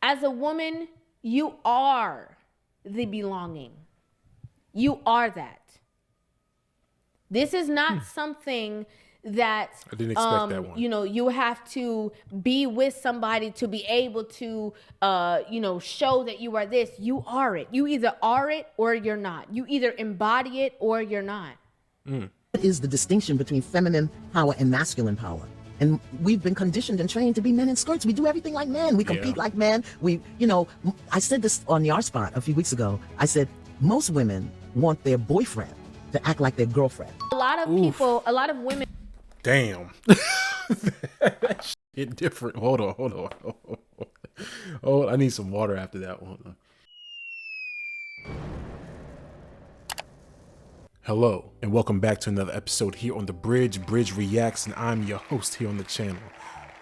As a woman, you are the belonging. You are that. This is not something that I didn't expect that one. You know, you have to be with somebody to be able to you know, show that you are this. You are it. You either are it or you're not. You either embody it or you're not. What is the distinction between feminine power and masculine power? And we've been conditioned and trained to be men in skirts. We do everything like men. We compete like men. We, you know, I said this on Your Spot a few weeks ago. I said, most women want their boyfriend to act like their girlfriend. A lot of people, a lot of women. Damn. That shit different. Hold on. Oh, I need some water after that one. Hello, and welcome back to another episode here on The Bridge Reacts, and I'm your host here on the channel,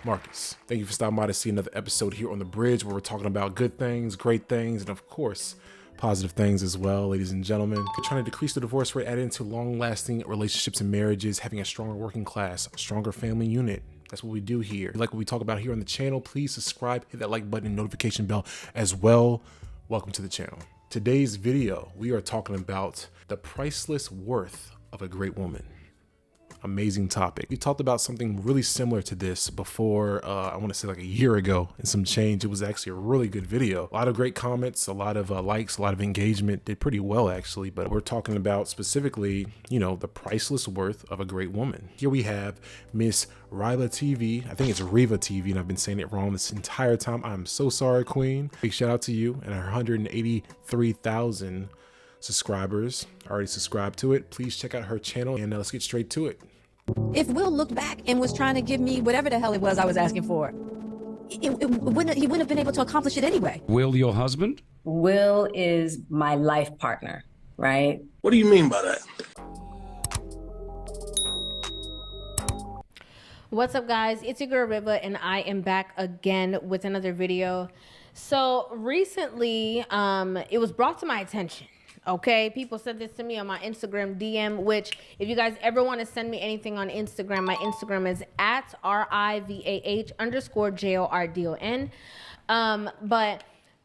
Marcus. Thank you for stopping by to see another episode here on The Bridge, where we're talking about good things, great things, and of course, positive things as well, ladies and gentlemen. We're trying to decrease the divorce rate, add into long-lasting relationships and marriages, having a stronger working class, a stronger family unit. That's what we do here. If you like what we talk about here on the channel, please subscribe, hit that like button and notification bell as well. Welcome to the channel. Today's video, we are talking about the priceless worth of a great woman. Amazing topic. We talked about something really similar to this before, I want to say like a year ago and some change. It was actually a really good video. A lot of great comments, a lot of likes, a lot of engagement. Did pretty well actually, but we're talking about specifically, you know, the priceless worth of a great woman. Here we have Miss Ryla TV. I think it's Riva TV and I've been saying it wrong this entire time. I'm so sorry, Queen. Big shout out to you and her 183,000 subscribers. Already subscribed to it. Please check out her channel and let's get straight to it. If Will looked back and was trying to give me whatever the hell it was I was asking for, he wouldn't have been able to accomplish it anyway. Will, your husband? Will is my life partner, right? What do you mean by that? What's up, guys? It's your girl Riva, and I am back again with another video. So recently, it was brought to my attention. Okay, people said this to me on my Instagram DM, which if you guys ever want to send me anything on Instagram, my Instagram is at RIVAH_JORDON. But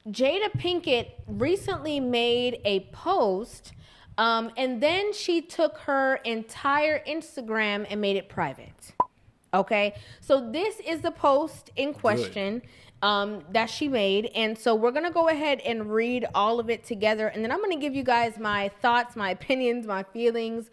Jada Pinkett recently made a post, and then she took her entire Instagram and made it private. Okay, so this is the post in question. That she made, and so we're gonna go ahead and read all of it together, and then I'm gonna give you guys my thoughts, my opinions, my feelings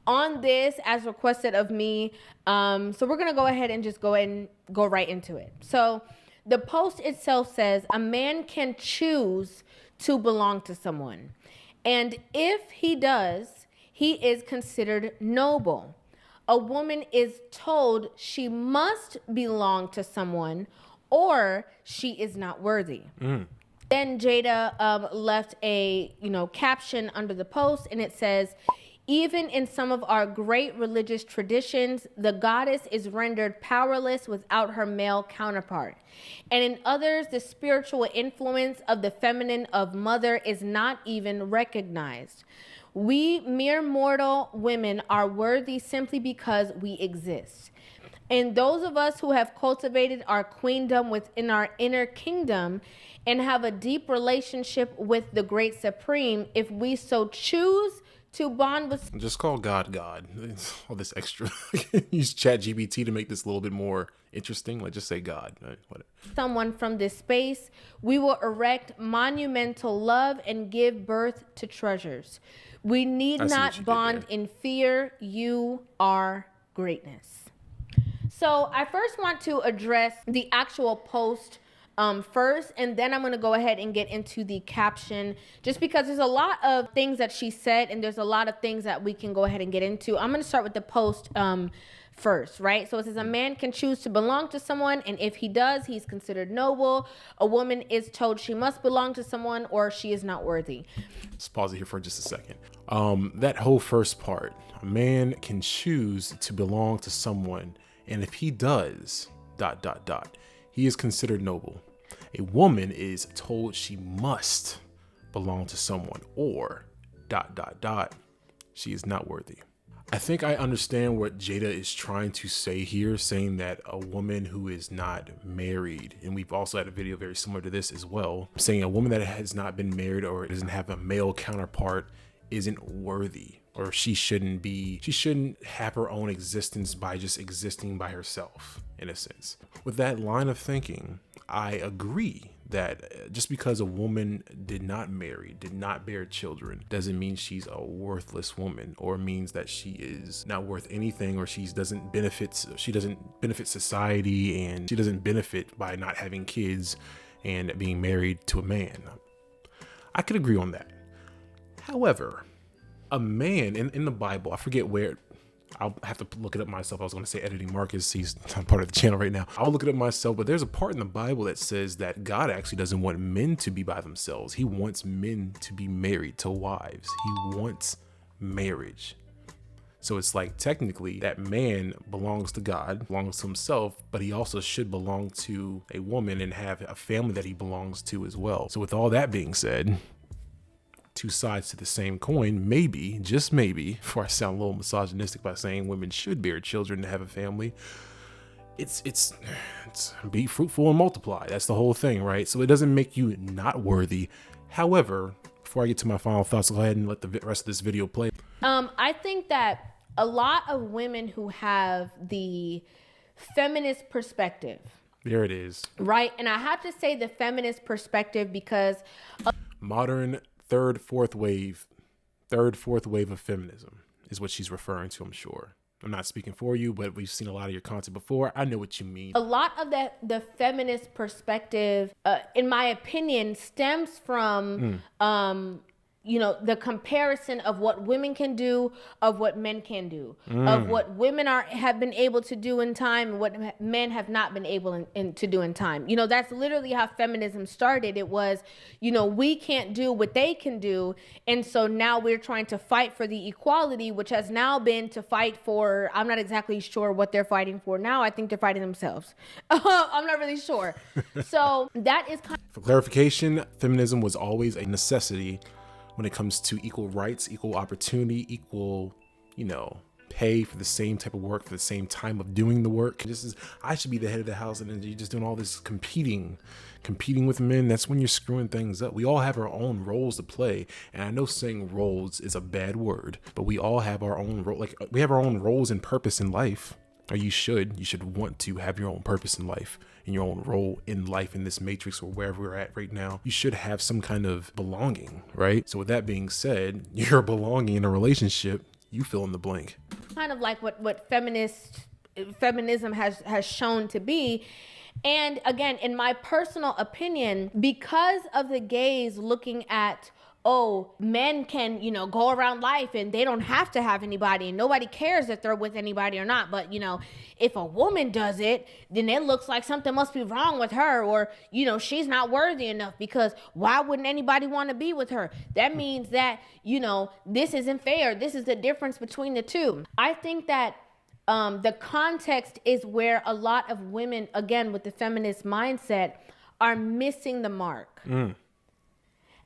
on this as requested of me. So we're gonna go ahead and just go right into it. So the post itself says, a man can choose to belong to someone, and if he does, he is considered noble. A woman is told she must belong to someone or she is not worthy. Then Jada left a caption under the post, and it says, even in some of our great religious traditions, the goddess is rendered powerless without her male counterpart. And in others, the spiritual influence of the feminine of mother is not even recognized. We mere mortal women are worthy simply because we exist. And those of us who have cultivated our queendom within our inner kingdom and have a deep relationship with the great supreme, if we so choose to bond with... Just call God. All this extra. Use ChatGPT to make this a little bit more interesting. Like just say God. Whatever. Someone from this space, we will erect monumental love and give birth to treasures. We need not bond in fear. You are greatness. So I first want to address the actual post first, and then I'm going to go ahead and get into the caption, just because there's a lot of things that she said, and there's a lot of things that we can go ahead and get into. I'm going to start with the post first, right? So it says, a man can choose to belong to someone, and if he does, he's considered noble. A woman is told she must belong to someone or she is not worthy. Let's pause it here for just a second. That whole first part, a man can choose to belong to someone, and if he does, ... he is considered noble. A woman is told she must belong to someone or ... she is not worthy. I think I understand what Jada is trying to say here, saying that a woman who is not married, and we've also had a video very similar to this as well, saying a woman that has not been married or doesn't have a male counterpart isn't worthy, or she shouldn't have her own existence by just existing by herself, in a sense. With that line of thinking, I agree that just because a woman did not marry, did not bear children, doesn't mean she's a worthless woman, or means that she is not worth anything, or she doesn't benefit society, and she doesn't benefit by not having kids and being married to a man. I could agree on that. However, a man in the Bible, I forget where, I'll have to look it up myself. I was going to say editing Marcus. He's not part of the channel right now. I'll look it up myself, but there's a part in the Bible that says that God actually doesn't want men to be by themselves. He wants men to be married to wives. He wants marriage. So it's like technically that man belongs to God, belongs to himself, but he also should belong to a woman and have a family that he belongs to as well. So with all that being said, two sides to the same coin, maybe, just maybe, before I sound a little misogynistic by saying women should bear children to have a family, it's be fruitful and multiply. That's the whole thing, right? So it doesn't make you not worthy. However, before I get to my final thoughts, I'll go ahead and let the rest of this video play. I think that a lot of women who have the feminist perspective, There it is. right? And I have to say the feminist perspective because Modern third, fourth wave of feminism is what she's referring to, I'm sure. I'm not speaking for you, but we've seen a lot of your content before. I know what you mean. a lot of the feminist perspective, in my opinion, stems from the comparison of what women can do, of what men can do, of what women have been able to do in time, and what men have not been able to do in time. That's literally how feminism started. It was, we can't do what they can do, and so now we're trying to fight for the equality, which has now been to fight for, I'm not exactly sure what they're fighting for now. I think they're fighting themselves. I'm not really sure. So that is kind For clarification, feminism was always a necessity when it comes to equal rights, equal opportunity, equal, pay for the same type of work, for the same time of doing the work. I should be the head of the house, and then you're just doing all this competing with men. That's when you're screwing things up. We all have our own roles to play. And I know saying roles is a bad word, but we all have our own role. Like, we have our own roles and purpose in life. Or you should want to have your own purpose in life and your own role in life, in this matrix or wherever we're at right now. You should have some kind of belonging, right? So with that being said, you're belonging in a relationship, you fill in the blank. of like what feminism has shown to be. And again, in my personal opinion, because of the gays looking at, men can, go around life and they don't have to have anybody, and nobody cares if they're with anybody or not. But, if a woman does it, then it looks like something must be wrong with her, or, she's not worthy enough, because why wouldn't anybody want to be with her? That means that, this isn't fair. This is the difference between the two. I think that the context is where a lot of women, again, with the feminist mindset, are missing the mark.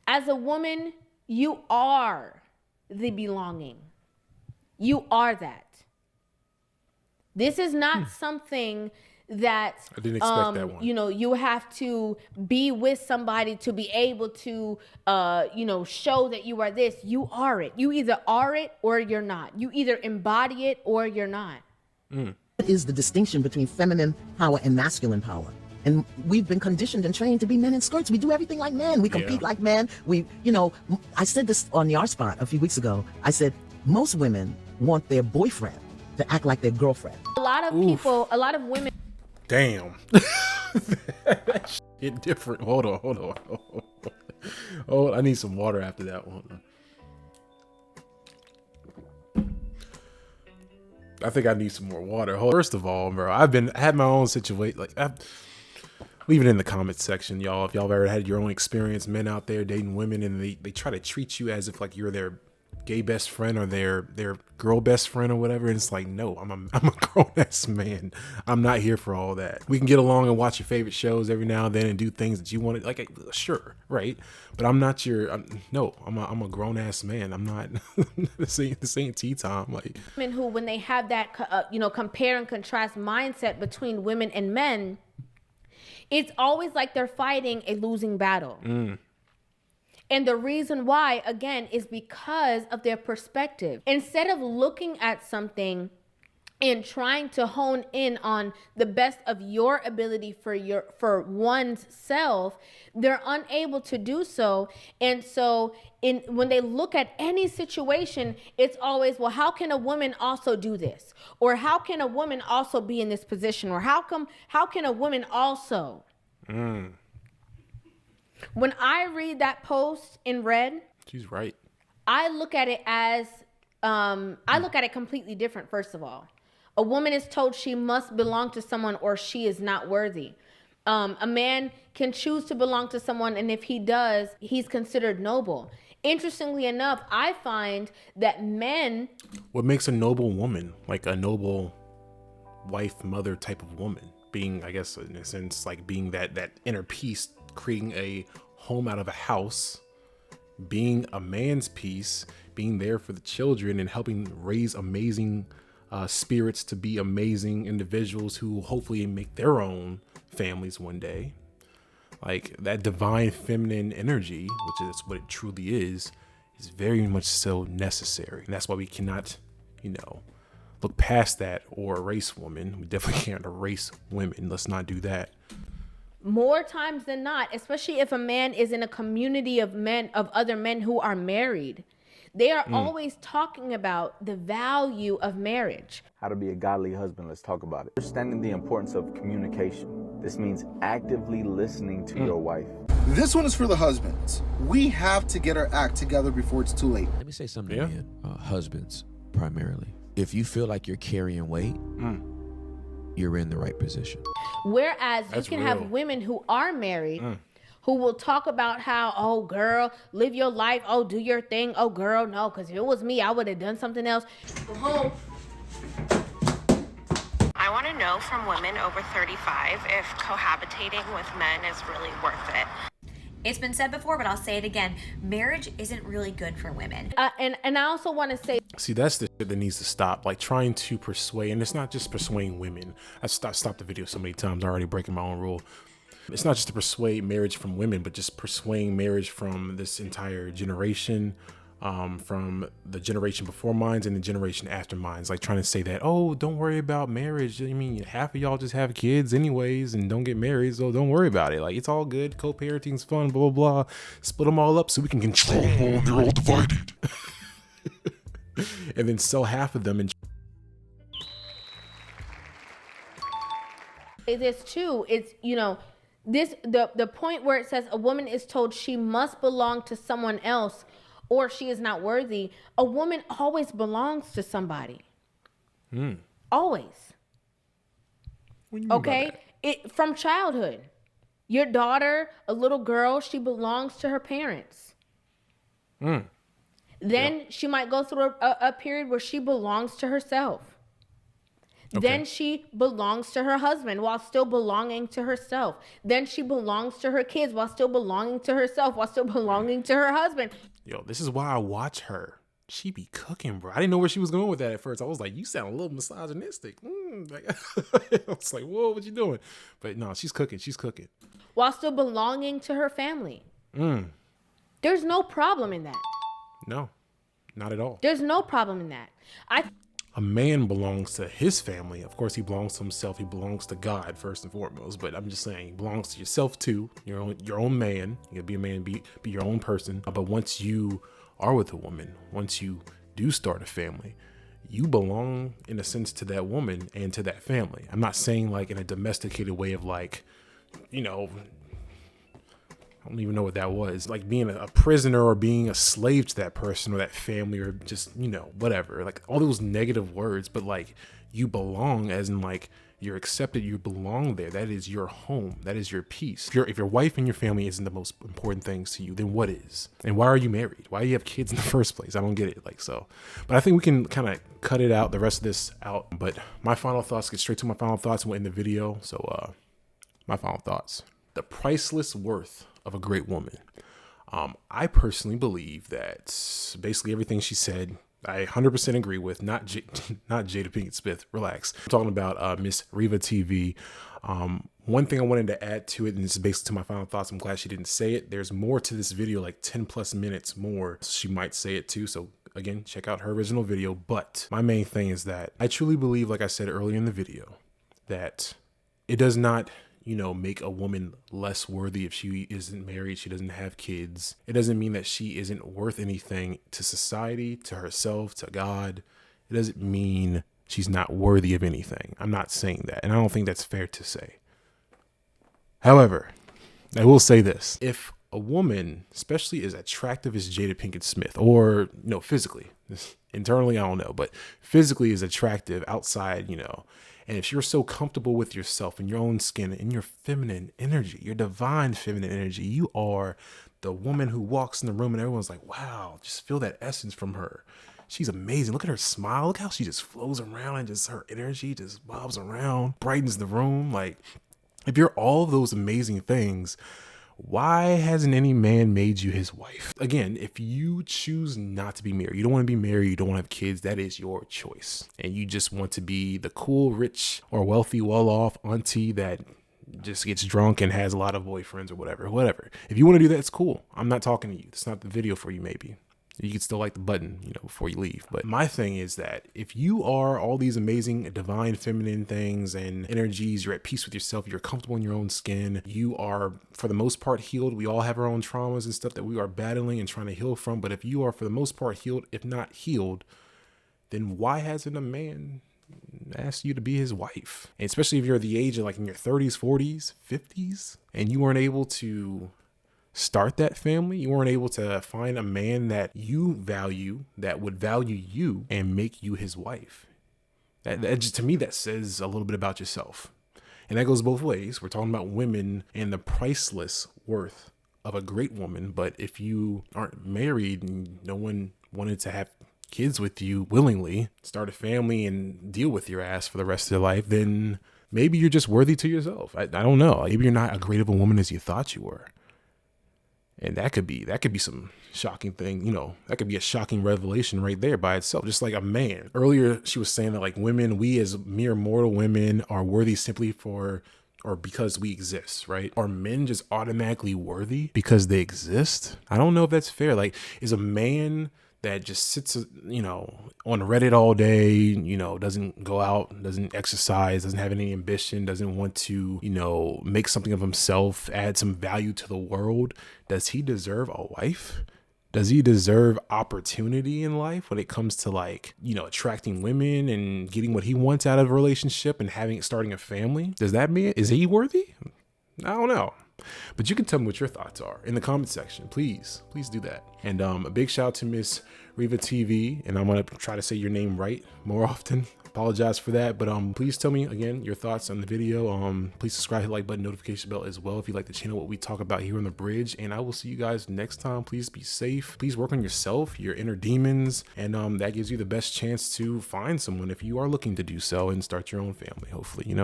As a woman, you are the belonging. You are that. This is not something that I didn't expect that one. You have to be with somebody to be able to show that you are this. You are it. You either are it or you're not. You either embody it or you're not. What is the distinction between feminine power and masculine power? And we've been conditioned and trained to be men in skirts. We do everything like men. We compete like men. I said this on the art spot a few weeks ago. I said, most women want their boyfriend to act like their girlfriend. A lot of people, a lot of women. Damn. Get different. Hold on. Oh, I need some water after that one. I think I need some more water. First of all, bro, I had my own situation. Leave it in the comments section, y'all. If y'all have ever had your own experience, men out there dating women, and they try to treat you as if like you're their gay best friend or their girl best friend or whatever. And it's like, no, I'm a grown ass man. I'm not here for all that. We can get along and watch your favorite shows every now and then and do things that you want to, like, sure, right? But I'm not I'm a grown ass man. I'm not. this ain't tea time. Like, Women who, when they have that compare and contrast mindset between women and men, it's always like they're fighting a losing battle. And the reason why, again, is because of their perspective. Instead of looking at something and trying to hone in on the best of your ability for one's self, they're unable to do so. And so when they look at any situation, it's always, well, how can a woman also do this? Or how can a woman also be in this position? Or how can a woman also? When I read that post in red, she's right. I look at it as, I look at it completely different, first of all. A woman is told she must belong to someone or she is not worthy. A man can choose to belong to someone, and if he does, he's considered noble. Interestingly enough, I find that men... What makes a noble woman? Like a noble wife, mother type of woman? Being, I guess, in a sense, like being that inner peace, creating a home out of a house, being a man's piece, being there for the children and helping raise amazing spirits to be amazing individuals who hopefully make their own families one day. Like that divine feminine energy, which is what it truly is very much so necessary. And that's why we cannot, look past that or erase women. We definitely can't erase women. Let's not do that. More times than not, especially if a man is in a community of other men who are married, they are always talking about the value of marriage. How to be a godly husband, let's talk about it. Understanding the importance of communication. This means actively listening to your wife. This one is for the husbands. We have to get our act together before it's too late. Let me say something to men, husbands primarily. If you feel like you're carrying weight, you're in the right position. Whereas you can have women who are married who will talk about how, oh, girl, live your life. Oh, do your thing. Oh, girl, no, because if it was me, I would have done something else. Go home. I want to know from women over 35 if cohabitating with men is really worth it. It's been said before, but I'll say it again. Marriage isn't really good for women. And I also want to say... See, that's the shit that needs to stop. Like trying to persuade, and it's not just persuading women. I stopped the video so many times, already breaking my own rule. It's not just to persuade marriage from women, but just persuading marriage from this entire generation, from the generation before mine and the generation after mine. Like trying to say that, oh, don't worry about marriage. I mean, half of y'all just have kids anyways and don't get married, so don't worry about it. Like, it's all good. Co-parenting's fun, blah, blah, blah. Split them all up so we can control them all and they're all divided. And then sell half of them and... This too, it's, the point where it says a woman is told she must belong to someone else or she is not worthy. A woman always belongs to somebody. Always. Okay? From childhood. Your daughter, a little girl, she belongs to her parents. Then she might go through a period where she belongs to herself. Okay. Then she belongs to her husband while still belonging to herself. Then she belongs to her kids while still belonging to herself, while still belonging to her husband. Yo, this is why I watch her. She be cooking, bro. I didn't know where she was going with that at first. I was like, you sound a little misogynistic. I was like, whoa, what you doing? But no, she's cooking. She's cooking. While still belonging to her family. There's no problem in that. No, not at all. There's no problem in that. A man belongs to his family. Of course, he belongs to himself. He belongs to God first and foremost. But I'm just saying, he belongs to yourself too. Your own man. You gotta be a man, be your own person. But once you are with a woman, once you do start a family, you belong in a sense to that woman and to that family. I'm not saying like in a domesticated way of like, I don't even know what that was. Like being a prisoner or being a slave to that person or that family or just, whatever. Like all those negative words. But like you belong, as in like you're accepted, you belong there. That is your home. That is your peace. If your wife and your family isn't the most important things to you, then what is? And why are you married? Why do you have kids in the first place? I don't get it. Like, so, but I think we can kind of cut it out, the rest of this out. But my final thoughts, get straight to my final thoughts and we'll end the video. So, my final thoughts: the priceless worth of a great woman. I personally believe that basically everything she said, I 100% agree with. Not Jada Pinkett Smith. Relax. I'm talking about Miss Riva TV. One thing I wanted to add to it, and this is basically to my final thoughts. I'm glad she didn't say it. There's more to this video, like 10 plus minutes more. She might say it too. So again, check out her original video. But my main thing is that I truly believe, like I said earlier in the video, that it does not, make a woman less worthy if she isn't married, she doesn't have kids. It doesn't mean that she isn't worth anything to society, to herself, to God. It doesn't mean she's not worthy of anything. I'm not saying that, and I don't think that's fair to say. However, I will say this: if a woman, especially as attractive as Jada Pinkett Smith, or physically, internally, I don't know, but physically is attractive outside, and if you're so comfortable with yourself and your own skin and your feminine energy, your divine feminine energy, you are the woman who walks in the room and everyone's like, wow, just feel that essence from her. She's amazing. Look at her smile. Look how she just flows around and just her energy just bobs around, brightens the room. Like, if you're all those amazing things, why hasn't any man made you his wife? Again, if you choose not to be married, you don't want to be married, you don't want to have kids, that is your choice. And you just want to be the cool, rich, or wealthy, well-off auntie that just gets drunk and has a lot of boyfriends or whatever. If you want to do that, it's cool. I'm not talking to you. It's not the video for you, maybe. You can still like the button, before you leave. But my thing is that if you are all these amazing divine feminine things and energies, you're at peace with yourself, you're comfortable in your own skin, you are for the most part healed. We all have our own traumas and stuff that we are battling and trying to heal from. But if you are for the most part healed, if not healed, then why hasn't a man asked you to be his wife? And especially if you're the age of like in your 30s, 40s, 50s, and you weren't able to start that family, you weren't able to find a man that you value, that would value you and make you his wife. That just, to me, that says a little bit about yourself. And that goes both ways. We're talking about women and the priceless worth of a great woman. But if you aren't married and no one wanted to have kids with you willingly, start a family and deal with your ass for the rest of your life, then maybe you're just worthy to yourself. I don't know. Maybe you're not as great of a woman as you thought you were. And that could be some shocking thing, that could be a shocking revelation right there by itself. Just like a man. Earlier, she was saying that like women, we as mere mortal women are worthy simply for, or because we exist, right? Are men just automatically worthy because they exist? I don't know if that's fair. Like, is a man that just sits, on Reddit all day, doesn't go out, doesn't exercise, doesn't have any ambition, doesn't want to, make something of himself, add some value to the world. Does he deserve a wife? Does he deserve opportunity in life when it comes to like, attracting women and getting what he wants out of a relationship and starting a family? Does that mean, is he worthy? I don't know. But you can tell me what your thoughts are in the comment section. Please do that. And a big shout out to Miss Riva TV. And I'm going to try to say your name right more often. Apologize for that. But please tell me, again, your thoughts on the video. Please subscribe, hit the like button, notification bell as well if you like the channel, what we talk about here on The Bridge. And I will see you guys next time. Please be safe. Please work on yourself, your inner demons. And that gives you the best chance to find someone if you are looking to do so and start your own family, hopefully,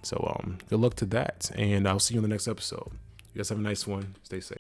So good luck to that. And I'll see you in the next episode. You guys have a nice one. Stay safe.